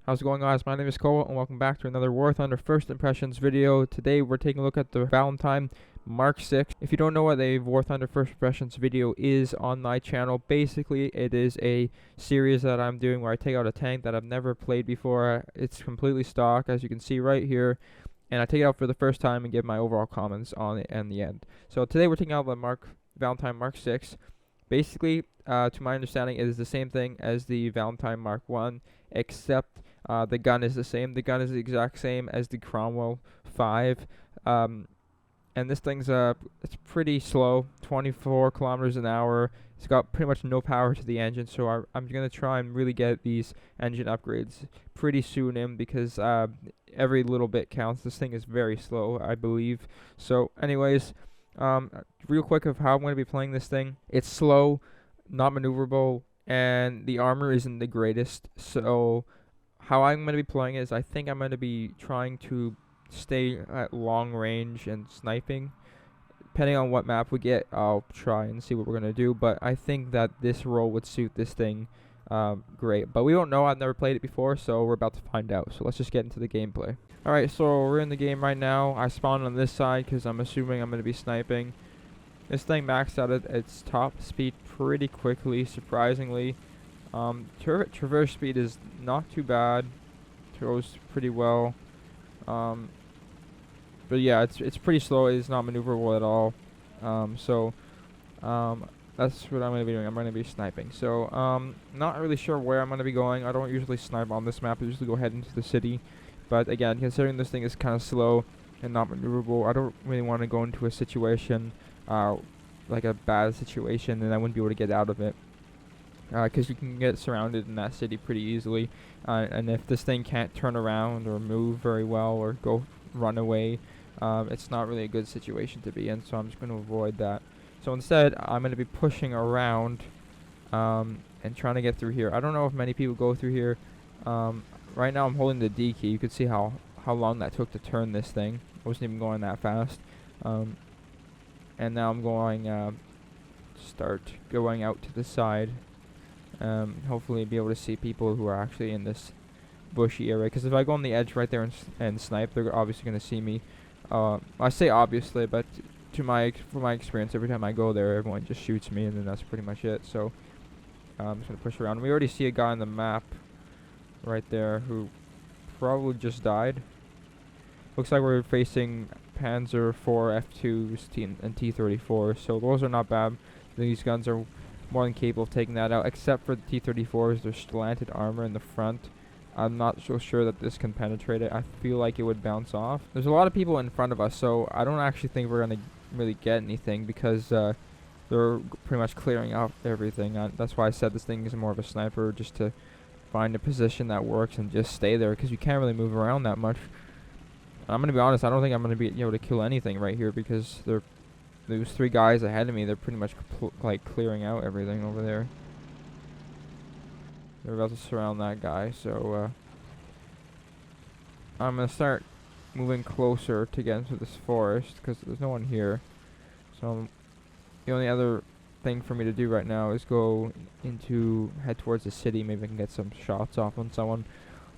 How's it going, guys? My name is Cobolt and welcome back to another War Thunder First Impressions video. Today we're taking a look at the Valentine Mk.IX. If you don't know what a War Thunder First Impressions video is on my channel, basically it is a series that I'm doing where I take out a tank that I've never played before. It's completely stock, as you can see right here, and I take it out for the first time and give my overall comments on it and the end. So today we're taking out the Valentine Mk.IX. Basically, to my understanding, it is the same thing as the Valentine Mk.I, except the gun is the same. The gun is the exact same as the Cromwell 5. And this thing's it's pretty slow, 24 kilometers an hour. It's got pretty much no power to the engine, so I'm going to try and really get these engine upgrades pretty soon in, because every little bit counts. This thing is very slow, I believe. So anyways, real quick of how I'm going to be playing this thing. It's slow, not maneuverable, and the armor isn't the greatest. So how I'm going to be playing is, I think I'm going to be trying to stay at long range and sniping. Depending on what map we get, I'll try and see what we're going to do. But I think that this role would suit this thing great. But we don't know. I've never played it before, so we're about to find out. So let's just get into the gameplay. Alright, so we're in the game right now. I spawned on this side because I'm assuming I'm going to be sniping. This thing maxed out at its top speed pretty quickly, surprisingly. Traverse speed is not too bad. Goes pretty well. But yeah, it's pretty slow. It's not maneuverable at all. That's what I'm going to be doing. I'm going to be sniping. So, not really sure where I'm going to be going. I don't usually snipe on this map. I usually go head into the city. But again, considering this thing is kind of slow and not maneuverable, I don't really want to go into a situation, like a bad situation, and I wouldn't be able to get out of it. Because you can get surrounded in that city pretty easily. And if this thing can't turn around or move very well or go run away, it's not really a good situation to be in. So I'm just going to avoid that. So instead, I'm going to be pushing around and trying to get through here. I don't know if many people go through here. Right now I'm holding the D key. You can see how long that took to turn this thing. I wasn't even going that fast. And now I'm going start going out to the side. Hopefully be able to see people who are actually in this bushy area. Because if I go on the edge right there and snipe, they're obviously going to see me. I say obviously, but from my experience, every time I go there, everyone just shoots me, and then that's pretty much it. So I'm just going to push around. We already see a guy on the map right there who probably just died. Looks like we're facing Panzer IV F2s and T-34, so those are not bad. These guns are more than capable of taking that out, except for the T-34s. There's slanted armor in the front. I'm not so sure that this can penetrate it. I feel like it would bounce off. There's a lot of people in front of us, so I don't actually think we're going to really get anything, because they're pretty much clearing out everything. That's why I said this thing is more of a sniper, just to find a position that works and just stay there, because you can't really move around that much. I'm going to be honest, I don't think I'm going to be able to kill anything right here, because those three guys ahead of me, they're pretty much like clearing out everything over there. They're about to surround that guy, so I'm going to start moving closer to get into this forest, because there's no one here. So the only other thing for me to do right now is head towards the city. Maybe I can get some shots off on someone.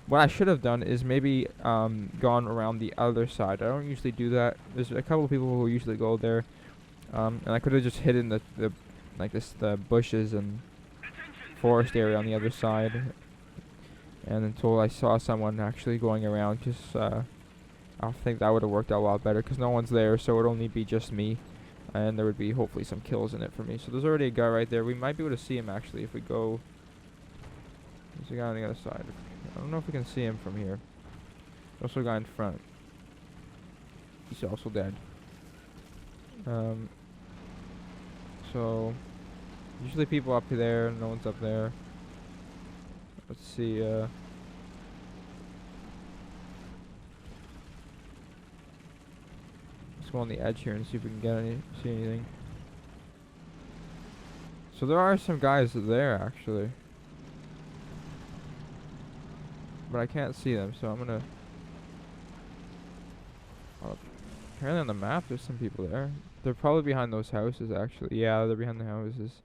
What I should have done is maybe gone around the other side. I don't usually do that. There's a couple of people who usually go there. And I could have just hidden the bushes and forest area on the other side, and until I saw someone actually going around, I think that would have worked out a lot better, because no one's there, so it would only be just me, and there would be hopefully some kills in it for me. So there's already a guy right there. We might be able to see him actually if we go. There's a guy on the other side. I don't know if we can see him from here. There's also a guy in front. He's also dead. So usually people up there, no one's up there. Let's see, let's go on the edge here and see if we can see anything. So there are some guys there actually, but I can't see them, so I'm gonna apparently on the map there's some people there. They're probably behind those houses, actually. Yeah, they're behind the houses.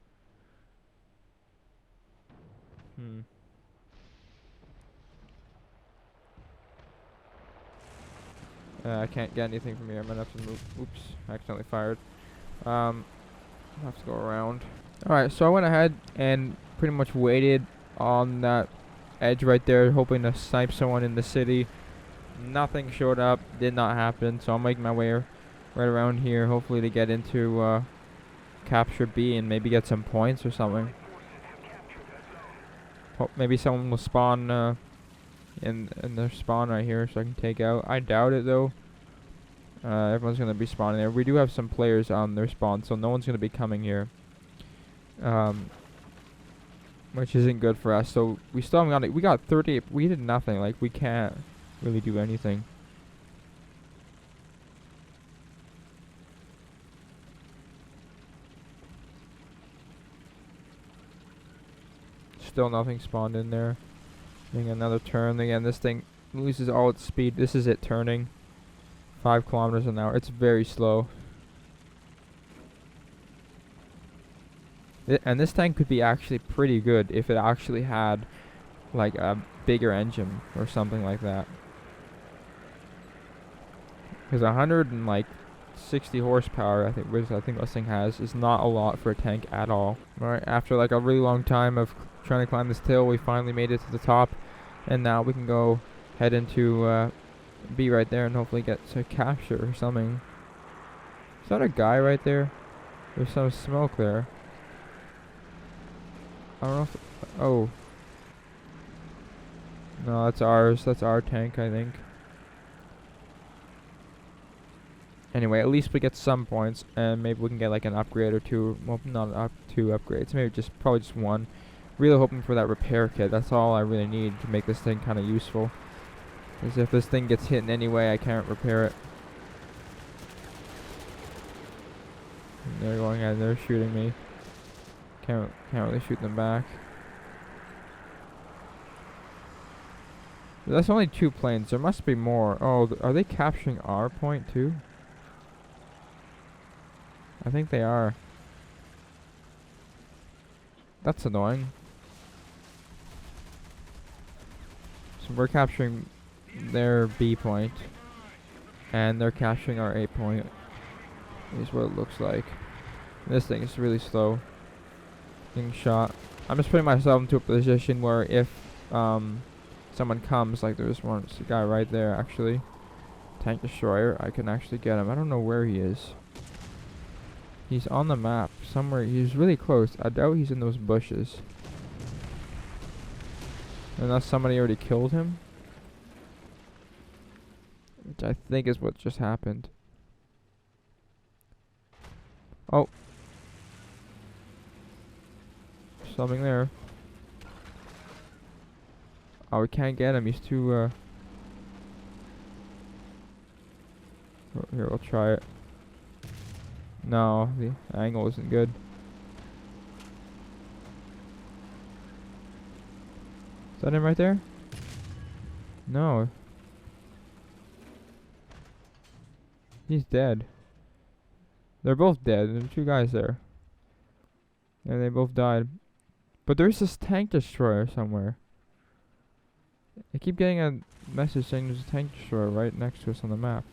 I can't get anything from here. I'm gonna have to move. Oops, I accidentally fired. I have to go around. Alright, so I went ahead and pretty much waited on that edge right there, hoping to snipe someone in the city. Nothing showed up, did not happen, so I'm making my way right around here, hopefully to get into capture B and maybe get some points or something. Maybe someone will spawn in their spawn right here so I can take out. I doubt it though. Everyone's going to be spawning there. We do have some players on their spawn, so no one's going to be coming here. Which isn't good for us. So we still haven't got it. We got 30. We did nothing. Like, we can't really do anything. Still nothing spawned in there. Making another turn. Again, this thing loses all its speed. This is it turning. 5 kilometers an hour. It's very slow. And this tank could be actually pretty good if it actually had like a bigger engine or something like that. Because 160 horsepower, I think this thing has, is not a lot for a tank at all. Alright, after like a really long time of trying to climb this hill, we finally made it to the top, and now we can go head into B right there and hopefully get to capture or something. Is that a guy right there? There's some smoke there. I don't know if... Oh. No, that's ours. That's our tank, I think. Anyway, at least we get some points, and maybe we can get like an upgrade or two. Well, not two upgrades. Maybe probably just one. Really hoping for that repair kit. That's all I really need to make this thing kind of useful. Because if this thing gets hit in any way, I can't repair it. And they're going and they're shooting me. Can't really shoot them back. That's only 2 planes. There must be more. Oh, are they capturing our point too? I think they are. That's annoying. So we're capturing their B point, and they're capturing our A point. Is what it looks like. This thing is really slow. Getting shot. I'm just putting myself into a position where if someone comes, like there's a guy right there actually, tank destroyer, I can actually get him. I don't know where he is. He's on the map somewhere. He's really close. I doubt he's in those bushes. Unless somebody already killed him. Which I think is what just happened. Oh. Something there. Oh, we can't get him. He's too, Here, we'll try it. No, the angle isn't good. Is that him right there? No. He's dead. They're both dead. There's 2 guys there. And they both died. But there's this tank destroyer somewhere. I keep getting a message saying there's a tank destroyer right next to us on the map.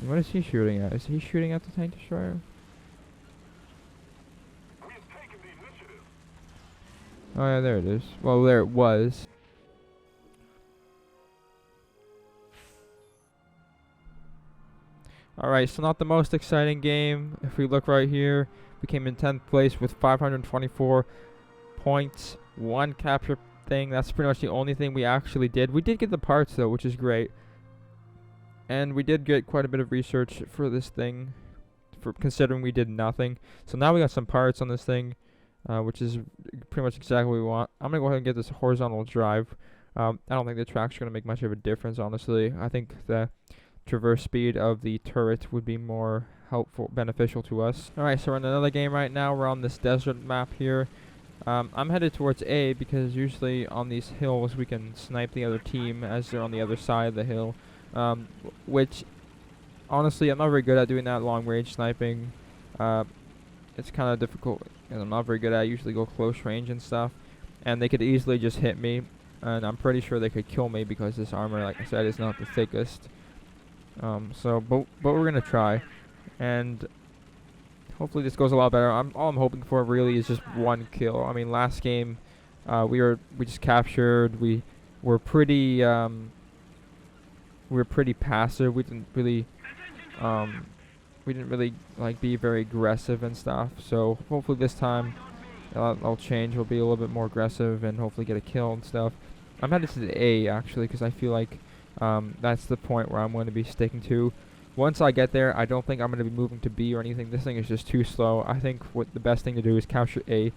What is he shooting at? Is he shooting at the tank destroyer? Oh yeah, there it is. Well, there it was. Alright, so not the most exciting game. If we look right here, we came in 10th place with 524 points. 1 capture thing. That's pretty much the only thing we actually did. We did get the parts though, which is great. And we did get quite a bit of research for this thing, for considering we did nothing. So now we got some parts on this thing, which is pretty much exactly what we want. I'm going to go ahead and get this horizontal drive. I don't think the track's going to make much of a difference, honestly. I think the traverse speed of the turret would be more beneficial to us. Alright, so we're in another game right now. We're on this desert map here. I'm headed towards A because usually on these hills we can snipe the other team as they're on the other side of the hill. Which, honestly, I'm not very good at doing that long range sniping. It's kind of difficult, and I'm not very good at it. I usually go close range and stuff, and they could easily just hit me. and I'm pretty sure they could kill me because this armor, like I said, is not the thickest. But we're gonna try, and hopefully this goes a lot better. All I'm hoping for really is just one kill. I mean, last game, we just captured. Were pretty we were pretty passive. We didn't really like be very aggressive and stuff. So hopefully this time I'll change. We'll be a little bit more aggressive and hopefully get a kill and stuff. I'm headed to the A actually because I feel like that's the point where I'm going to be sticking to. Once I get there, I don't think I'm going to be moving to B or anything. This thing is just too slow. I think what the best thing to do is capture A,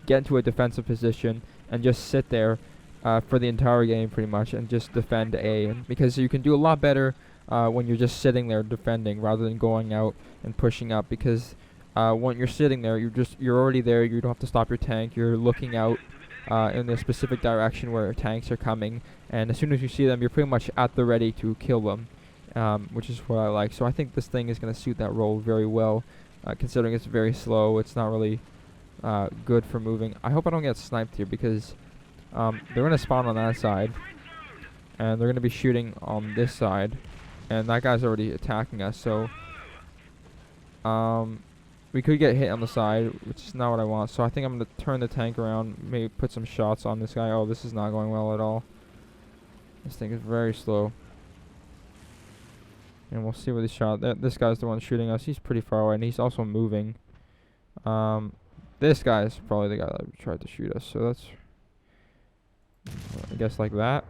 get into a defensive position, and just sit there for the entire game pretty much and just defend A. And because you can do a lot better when you're just sitting there defending rather than going out and pushing up, because when you're sitting there, you're already there. You don't have to stop your tank. You're looking out in a specific direction where tanks are coming, and as soon as you see them, you're pretty much at the ready to kill them, which is what I like. So I think this thing is going to suit that role very well, considering it's very slow. It's not really good for moving. I hope I don't get sniped here because they're going to spawn on that side, and they're going to be shooting on this side, and that guy's already attacking us. So we could get hit on the side, which is not what I want. So I think I'm going to turn the tank around, maybe put some shots on this guy. Oh, this is not going well at all. This thing is very slow. And we'll see where this shot. This guy's the one shooting us. He's pretty far away, and he's also moving. This guy is probably the guy that tried to shoot us. So that's, I guess, like that.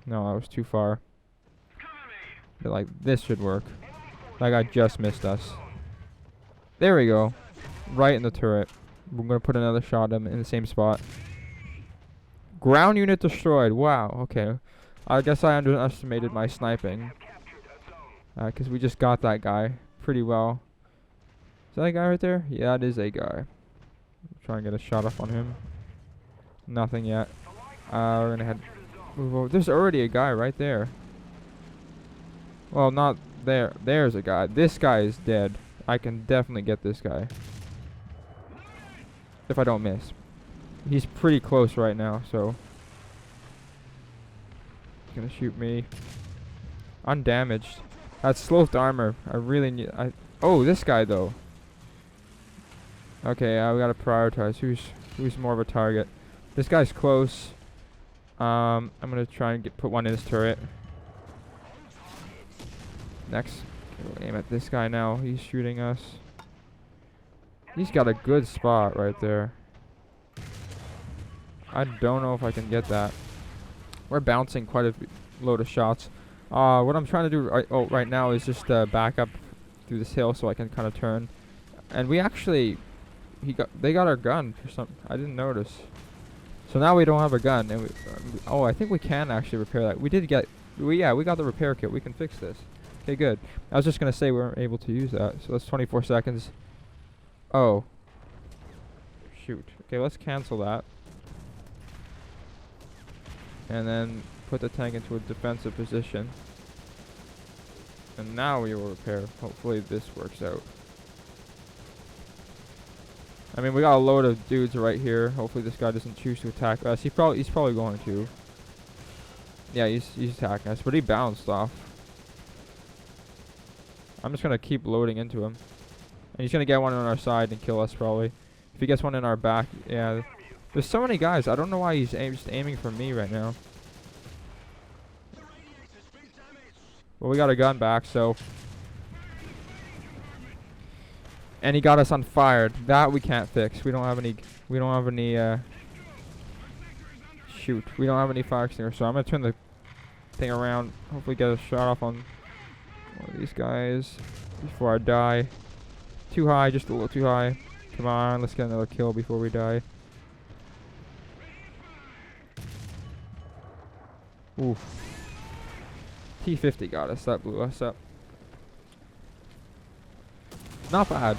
No, I was too far. But like this should work. That guy just missed us. There we go. Right in the turret. We're going to put another shot at him in the same spot. Ground unit destroyed. Wow. Okay. I guess I underestimated my sniping. Because we just got that guy pretty well. Is that a guy right there? Yeah, it is a guy. Try and get a shot off on him. Nothing yet. We're going to move over. There's already a guy right there. Well, not there. There's a guy. This guy is dead. I can definitely get this guy. If I don't miss. He's pretty close right now, so. He's gonna shoot me. Undamaged. That's sloth armor. I really need. Oh, this guy though. Okay, we gotta prioritize. Who's more of a target? This guy's close. I'm gonna try and put one in his turret. Next. We'll aim at this guy now. He's shooting us. He's got a good spot right there. I don't know if I can get that. We're bouncing quite a load of shots. What I'm trying to do right now is just back up through this hill so I can kind of turn. And we actually, they got our gun for some. I didn't notice. So now we don't have a gun. And I think we can actually repair that. We got the repair kit. We can fix this. Okay, good. I was just going to say we weren't able to use that. So that's 24 seconds. Oh. Shoot. Okay, let's cancel that. And then put the tank into a defensive position. And now we will repair. Hopefully this works out. I mean, we got a load of dudes right here. Hopefully this guy doesn't choose to attack us. He's probably going to. Yeah, he's attacking us, but he bounced off. I'm just going to keep loading into him. And he's going to get one on our side and kill us probably. If he gets one in our back, yeah. There's so many guys. I don't know why he's just aiming for me right now. Well, we got a gun back, so. And he got us on fire. That we can't fix. We don't have any, shoot. We don't have any fire extinguisher, so I'm going to turn the thing around. Hopefully get a shot off on one of these guys before I die. Too high, just a little too high. Come on, let's get another kill before we die. Oof. T50 got us. That blew us up. Not bad.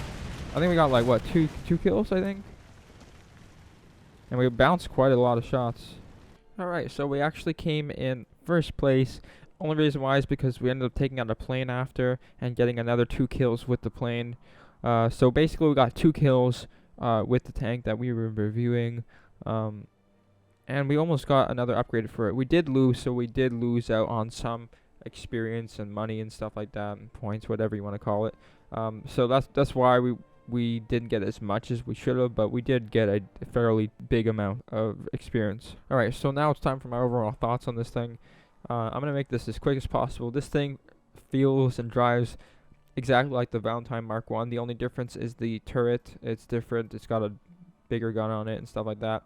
I think we got like, what, two kills, I think? And we bounced quite a lot of shots. Alright, so we actually came in first place. Only reason why is because we ended up taking out a plane after and getting another 2 kills with the plane. So basically we got 2 kills with the tank that we were reviewing. and we almost got another upgrade for it. We did lose, so we did lose out on some experience and money and stuff like that, and points, whatever you want to call it. So that's why we didn't get as much as we should have, but we did get a fairly big amount of experience. Alright, so now it's time for my overall thoughts on this thing. I'm going to make this as quick as possible. This thing feels and drives exactly like the Valentine Mk.IX. The only difference is the turret. It's different. It's got a bigger gun on it and stuff like that.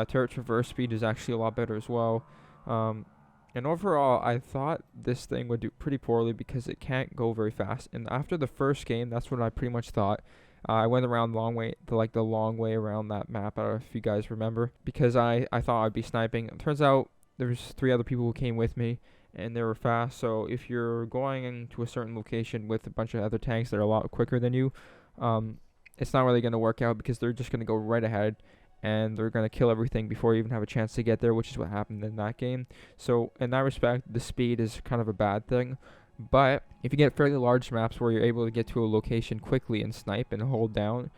Turret's reverse speed is actually a lot better as well. And overall, I thought this thing would do pretty poorly because it can't go very fast. And after the first game, that's what I pretty much thought. I went around the long way around that map. I don't know if you guys remember, because I thought I'd be sniping. It turns out there's 3 other people who came with me, and they were fast. So if you're going into a certain location with a bunch of other tanks that are a lot quicker than you, it's not really going to work out, because they're just going to go right ahead and they're going to kill everything before you even have a chance to get there, which is what happened in that game. So in that respect, the speed is kind of a bad thing. But if you get fairly large maps where you're able to get to a location quickly and snipe and hold down,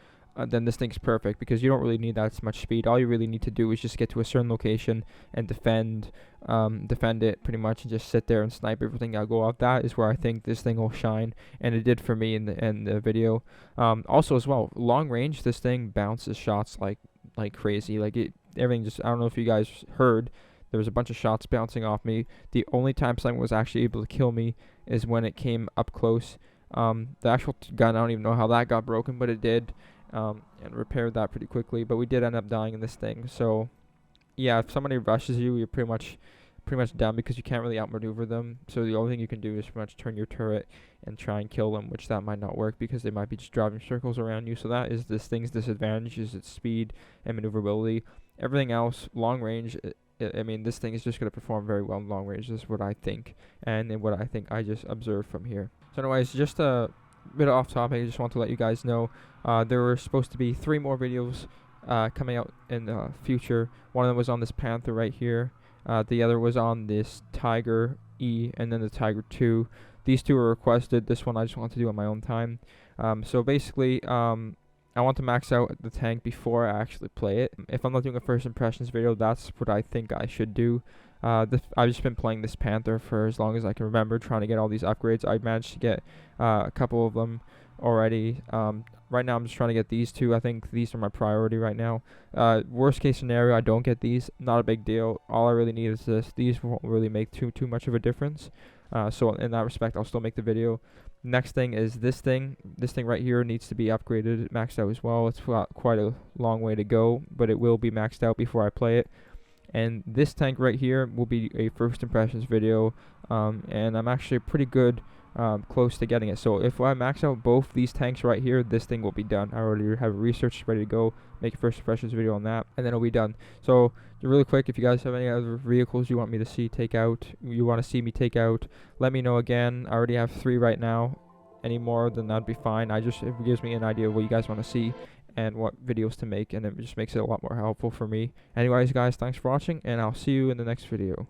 then this thing's perfect, because you don't really need that much speed. All you really need to do is just get to a certain location and defend it pretty much, and just sit there and snipe everything that'll go off. That is where I think this thing will shine, and it did for me in the video. Also as well, long range, this thing bounces shots like crazy. Everything just, I don't know if you guys heard, there was a bunch of shots bouncing off me. The only time someone was actually able to kill me is when it came up close. The actual gun, I don't even know how that got broken, but it did. And repaired that pretty quickly, but we did end up dying in this thing. So yeah, if somebody rushes you, you're pretty much done, because you can't really outmaneuver them. So the only thing you can do is pretty much turn your turret and try and kill them, which that might not work, because they might be just driving circles around you. So that is this thing's disadvantage, is its speed and maneuverability. Everything else, long range, I mean, this thing is just going to perform very well in long range. This is what I think, and what I think I just observed from here. So anyways, just a bit off topic, I just want to let you guys know there were supposed to be 3 more videos coming out in the future. One of them was on this Panther right here. The other was on this Tiger E, and then the Tiger 2. These 2 were requested. This one I just want to do on my own time. So basically, I want to max out the tank before I actually play it. If I'm not doing a first impressions video, that's what I think I should do. I've just been playing this Panther for as long as I can remember, trying to get all these upgrades. I managed to get a couple of them already. Right now I'm just trying to get these 2. I think these are my priority right now. Worst case scenario, I don't get these. Not a big deal. All I really need is this. These won't really make too much of a difference. So in that respect, I'll still make the video. Next thing is this thing. This thing right here needs to be upgraded, maxed out as well. It's got quite a long way to go, but it will be maxed out before I play it. And this tank right here will be a first impressions video, and I'm actually pretty good, close to getting it. So if I max out both these tanks right here, this thing will be done. I already have research ready to go, make a first impressions video on that, and then it'll be done. So really quick, if you guys have any other vehicles you want me to see take out, you want to see me take out, let me know. Again, I already have 3 right now. Any more, then that'd be fine. It gives me an idea of what you guys want to see and what videos to make, and it just makes it a lot more helpful for me. Anyways guys, thanks for watching, and I'll see you in the next video.